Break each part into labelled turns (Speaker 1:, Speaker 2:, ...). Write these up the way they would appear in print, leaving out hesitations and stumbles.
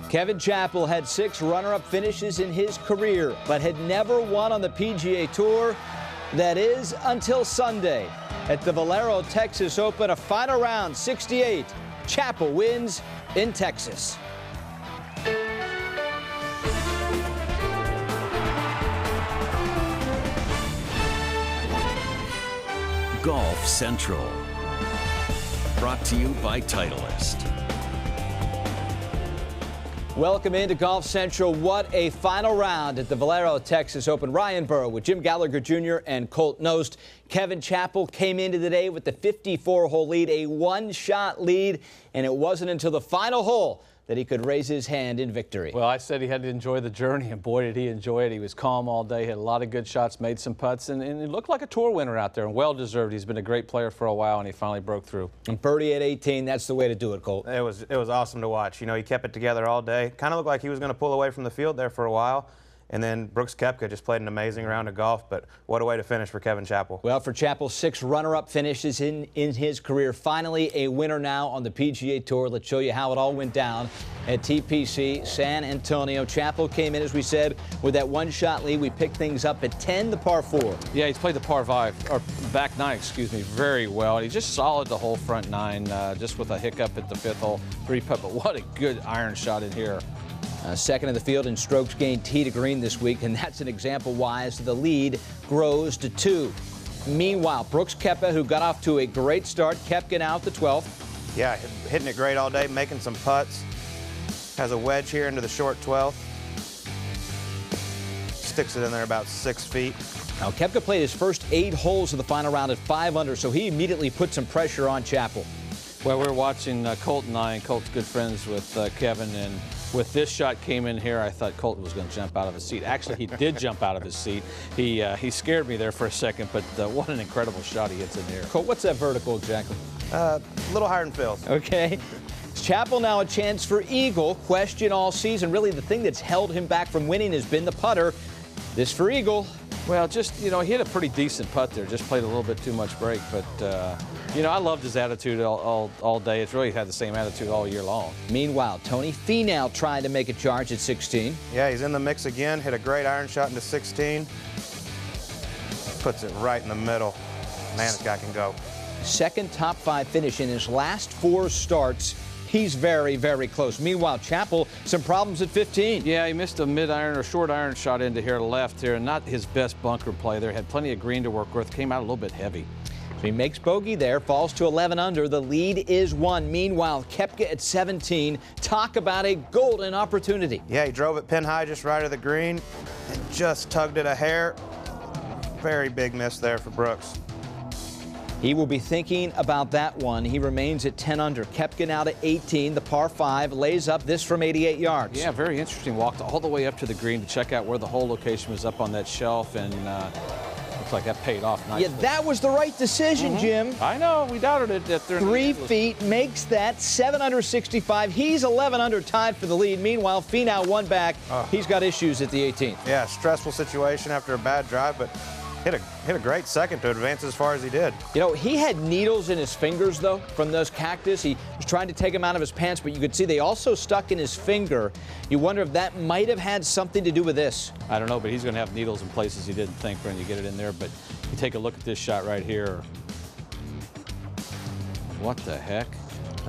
Speaker 1: Kevin Chappell had 6 runner-up finishes in his career, but had never won on the PGA Tour. That is until Sunday at the Valero Texas Open, a final round 68. Chappell wins in Texas.
Speaker 2: Golf Central, brought to you by Titleist.
Speaker 1: Welcome into Golf Central. What a final round at the Valero Texas Open. Ryan Burrow with Jim Gallagher Jr. and Colt Knost. Kevin Chappell came into the day with the 54-hole lead, a one-shot lead, and it wasn't until the final hole that he could raise his hand in victory.
Speaker 3: Well, I said he had to enjoy the journey, and boy, did he enjoy it. He was calm all day, had a lot of good shots, made some putts, and he looked like a tour winner out there, and well-deserved. He's been a great player for a while, and he finally broke through.
Speaker 1: And birdie at 18, that's the way to do it, Colt.
Speaker 4: It was awesome to watch. You know, he kept it together all day. Kind of looked like he was going to pull away from the field there for a while. And then Brooks Koepka just played an amazing round of golf, but what a way to finish for Kevin Chappell.
Speaker 1: Well, for Chappell, 6 runner-up finishes in his career. Finally, a winner now on the PGA Tour. Let's show you how it all went down at TPC San Antonio. Chappell came in, as we said, with that one-shot lead. We picked things up at 10, the par 4.
Speaker 3: Yeah, he's played the par 5, or back 9, excuse me, very well. He's just solid the whole front 9, just with a hiccup at the 5th hole, 3-putt. But what a good iron shot in here.
Speaker 1: Second in the field in strokes gained tee to green this week, and that's an example why as the lead grows to 2. Meanwhile, Brooks Koepka, who got off to a great start, Koepka now at the 12th.
Speaker 4: Yeah, hitting it great all day, making some putts. Has a wedge here into the short 12th. Sticks it in there about 6 feet.
Speaker 1: Now, Koepka played his first 8 holes of the final round at 5 under, so he immediately put some pressure on Chappell.
Speaker 3: Well, we're watching Colt and I, and Colt's good friends with Kevin, and with this shot came in here, I thought Colt was going to jump out of his seat. Actually, he did jump out of his seat. He scared me there for a second, but what an incredible shot he hits in here.
Speaker 1: Colt, what's that vertical exactly?
Speaker 4: A little higher than Phil's.
Speaker 1: Okay. Chappell now a chance for eagle. Question all season. Really, the thing that's held him back from winning has been the putter. This for eagle.
Speaker 3: Well, just, you know, he hit a pretty decent putt there. Just played a little bit too much break. But, you know, I loved his attitude all day. It's really had the same attitude all year long.
Speaker 1: Meanwhile, Tony Finau trying to make a charge at 16.
Speaker 4: Yeah, he's in the mix again. Hit a great iron shot into 16. Puts it right in the middle. Man, this guy can go.
Speaker 1: Second top 5 finish in his last 4 starts. He's very, very close. Meanwhile, Chappell, some problems at 15.
Speaker 3: Yeah, he missed a mid-iron or short iron shot into here left here. Not his best bunker play there. Had plenty of green to work with. Came out a little bit heavy.
Speaker 1: So he makes bogey there, falls to 11 under. The lead is 1. Meanwhile, Koepka at 17. Talk about a golden opportunity.
Speaker 4: Yeah, he drove it pin high just right of the green and just tugged it a hair. Very big miss there for Brooks.
Speaker 1: He will be thinking about that one. He remains at 10 under. Koepka now to 18. The par 5 lays up this from 88 yards.
Speaker 3: Yeah, very interesting. Walked all the way up to the green to check out where the hole location was up on that shelf, and looks like that paid off nicely.
Speaker 1: Yeah, that was the right decision, Jim.
Speaker 3: I know. We doubted it. At
Speaker 1: 3 feet makes that 7 under 65. He's 11 under tied for the lead. Meanwhile, Finau 1 back. He's got issues at the 18th.
Speaker 4: Yeah, stressful situation after a bad drive, but hit a great second to advance as far as he did.
Speaker 1: You know, he had needles in his fingers, though, from those cactus. He was trying to take them out of his pants, but you could see they also stuck in his finger. You wonder if that might have had something to do with this.
Speaker 3: I don't know, but he's going to have needles in places he didn't think when you get it in there. But you take a look at this shot right here. What the heck?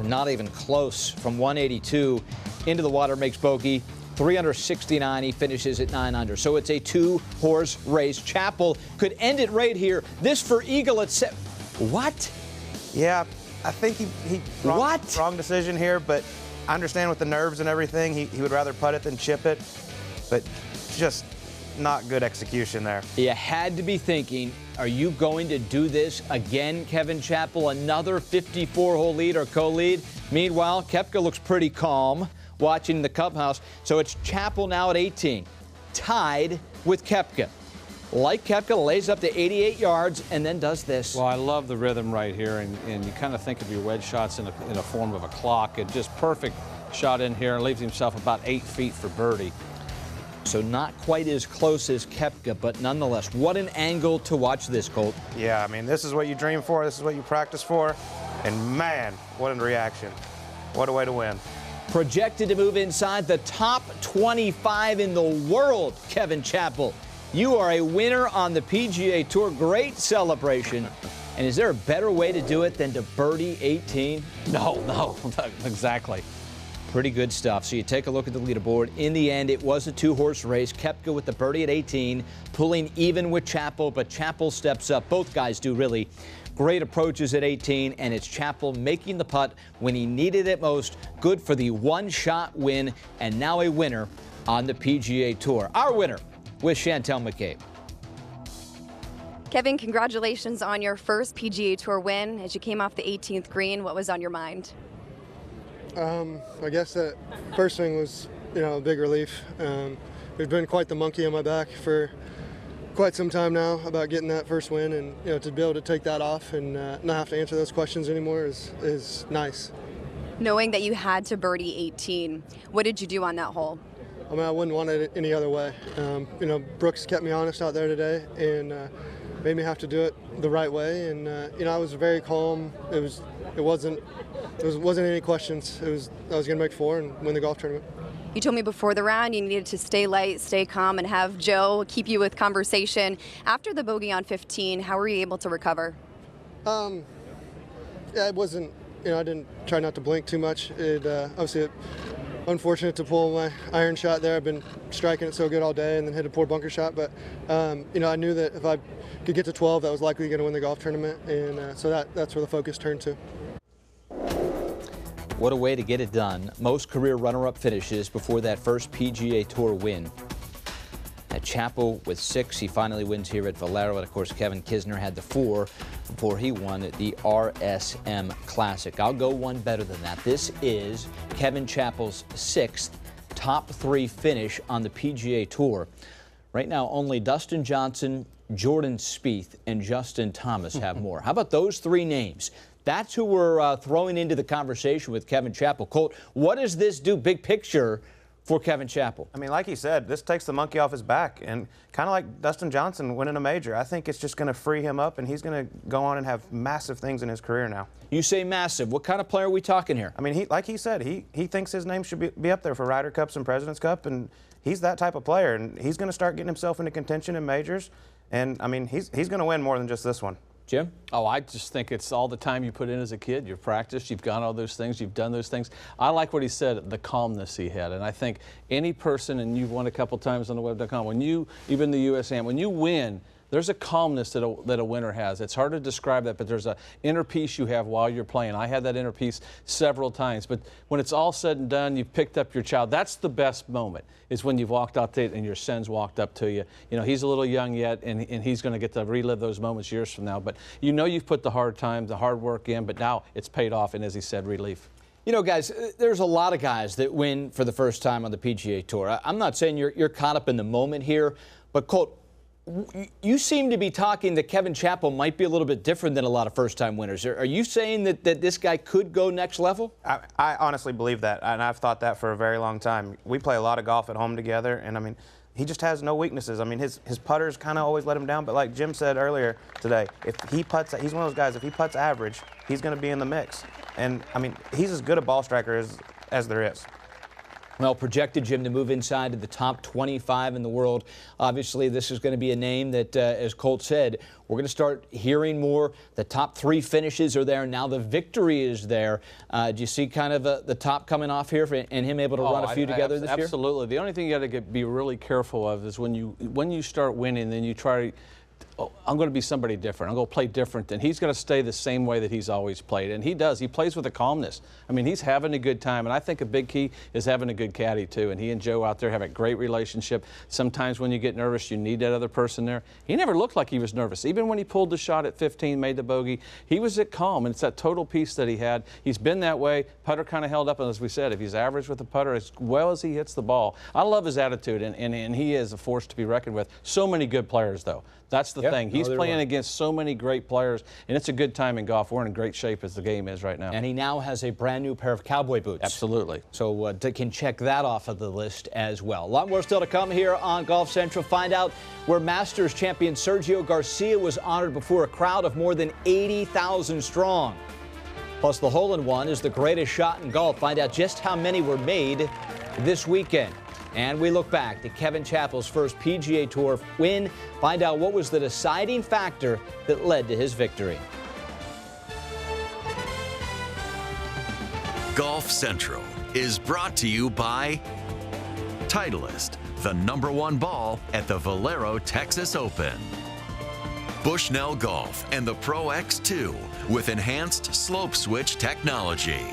Speaker 1: Not even close. From 182 into the water, makes bogey. 3 under 69, he finishes at 9 under. So it's a 2-horse race. Chappell could end it right here. This for eagle at 7. What?
Speaker 4: Yeah, I think he wrong decision here, but I understand with the nerves and everything, he would rather putt it than chip it, but just not good execution there.
Speaker 1: You had to be thinking, are you going to do this again, Kevin Chappell? Another 54-hole lead or co-lead? Meanwhile, Koepka looks pretty calm watching the clubhouse. So it's Chappell now at 18, tied with Koepka. Like Koepka, lays up to 88 yards and then does this.
Speaker 3: Well, I love the rhythm right here, and you kind of think of your wedge shots in a form of a clock. And just perfect shot in here and leaves himself about 8 feet for birdie.
Speaker 1: So not quite as close as Koepka, but nonetheless, what an angle to watch this, Colt.
Speaker 4: Yeah, I mean, this is what you dream for. This is what you practice for. And man, what a reaction. What a way to win.
Speaker 1: projected to move inside the top 25 in the world. Kevin Chappell, you are a winner on the PGA Tour. Great celebration. And is there a better way to do it than to birdie 18?
Speaker 3: No, exactly.
Speaker 1: Pretty good stuff. So you take a look at the leaderboard. In the end, it was a two-horse race. Koepka with the birdie at 18, pulling even with Chappell, but Chappell steps up. Both guys do really great approaches at 18, and it's Chappell making the putt when he needed it most. Good for the one-shot win, and now a winner on the PGA Tour. Our winner with Chantel McCabe.
Speaker 5: Kevin, congratulations on your first PGA Tour win. As you came off the 18th green, what was on your mind?
Speaker 6: I guess that first swing was, a big relief. There's been quite the monkey on my back for quite some time now about getting that first win, and to be able to take that off and not have to answer those questions anymore is nice.
Speaker 5: Knowing that you had to birdie 18, what did you do on that hole?
Speaker 6: I mean, I wouldn't want it any other way. Brooks kept me honest out there today and made me have to do it the right way. And I was very calm. It wasn't any questions. I was going to make four and win the golf tournament.
Speaker 5: You told me before the round you needed to stay light, stay calm, and have Joe keep you with conversation. After the bogey on 15, how were you able to recover?
Speaker 6: It wasn't. I didn't try not to blink too much. Obviously, unfortunate to pull my iron shot there. I've been striking it so good all day and then hit a poor bunker shot. But, I knew that if I could get to 12, that was likely going to win the golf tournament. And so that's where the focus turned to.
Speaker 1: What a way to get it done. Most career runner-up finishes before that first PGA Tour win. At Chappell with 6, he finally wins here at Valero. And, of course, Kevin Kisner had the 4 before he won at the RSM Classic. I'll go one better than that. This is Kevin Chappell's 6th top 3 finish on the PGA Tour. Right now, only Dustin Johnson, Jordan Spieth, and Justin Thomas have more. How about those 3 names? That's who we're throwing into the conversation with Kevin Chappell. Colt, what does this do, big picture, for Kevin Chappell?
Speaker 4: I mean, like he said, this takes the monkey off his back. And kind of like Dustin Johnson winning a major, I think it's just going to free him up, and he's going to go on and have massive things in his career now.
Speaker 1: You say massive. What kind of player are we talking here?
Speaker 4: I mean, like he said, he thinks his name should be up there for Ryder Cups and President's Cup, and he's that type of player. And he's going to start getting himself into contention in majors. And, I mean, he's going to win more than just this one.
Speaker 1: Jim?
Speaker 3: Oh, I just think it's all the time you put in as a kid. You've practiced, you've gone all those things, you've done those things. I like what he said, the calmness he had. And I think any person, and you've won a couple times on the web.com, when you, even the USAM, when you win, there's a calmness that a winner has. It's hard to describe that, but there's an inner peace you have while you're playing. I had that inner peace several times. But when it's all said and done, you've picked up your child. That's the best moment, is when you've walked out there and your son's walked up to you. He's a little young yet, and he's going to get to relive those moments years from now. But you've put the hard time, the hard work in, but now it's paid off, and as he said, relief.
Speaker 1: Guys, there's a lot of guys that win for the first time on the PGA Tour. I'm not saying you're caught up in the moment here, but Colt, you seem to be talking that Kevin Chappell might be a little bit different than a lot of first-time winners. Are you saying that this guy could go next level?
Speaker 4: I honestly believe that, and I've thought that for a very long time. We play a lot of golf at home together, and, I mean, he just has no weaknesses. I mean, his putters kind of always let him down, but like Jim said earlier today, if he putts, he's one of those guys, if he putts average, he's going to be in the mix. And, I mean, he's as good a ball striker as there is.
Speaker 1: Well, projected Jim to move inside to the top 25 in the world. Obviously, this is going to be a name that, as Colt said, we're going to start hearing more. The top 3 finishes are there. Now the victory is there. Do you see kind of the top coming off here and him able to run a few together this year?
Speaker 3: Absolutely. The only thing you got to be really careful of is when you start winning, then you try. Oh, I'm going to be somebody different. I'm going to play different. And he's going to stay the same way that he's always played. And he does. He plays with a calmness. I mean, he's having a good time. And I think a big key is having a good caddy, too. And he and Joe out there have a great relationship. Sometimes when you get nervous, you need that other person there. He never looked like he was nervous. Even when he pulled the shot at 15, made the bogey, he was at calm. And it's that total peace that he had. He's been that way. Putter kind of held up. And as we said, if he's average with the putter, as well as he hits the ball, I love his attitude. And he is a force to be reckoned with. So many good players, though. That's the thing. He's playing against so many great players, and it's a good time in golf. We're in great shape as the game is right now.
Speaker 1: And he now has a brand new pair of cowboy boots.
Speaker 3: Absolutely.
Speaker 1: So can check that off of the list as well. A lot more still to come here on Golf Central. Find out where Masters champion Sergio Garcia was honored before a crowd of more than 80,000 strong. Plus, the hole-in-one is the greatest shot in golf. Find out just how many were made this weekend. And we look back to Kevin Chappell's first PGA Tour win. Find out what was the deciding factor that led to his victory.
Speaker 2: Golf Central is brought to you by Titleist, the #1 ball at the Valero Texas Open. Bushnell Golf and the Pro X2 with enhanced slope switch technology.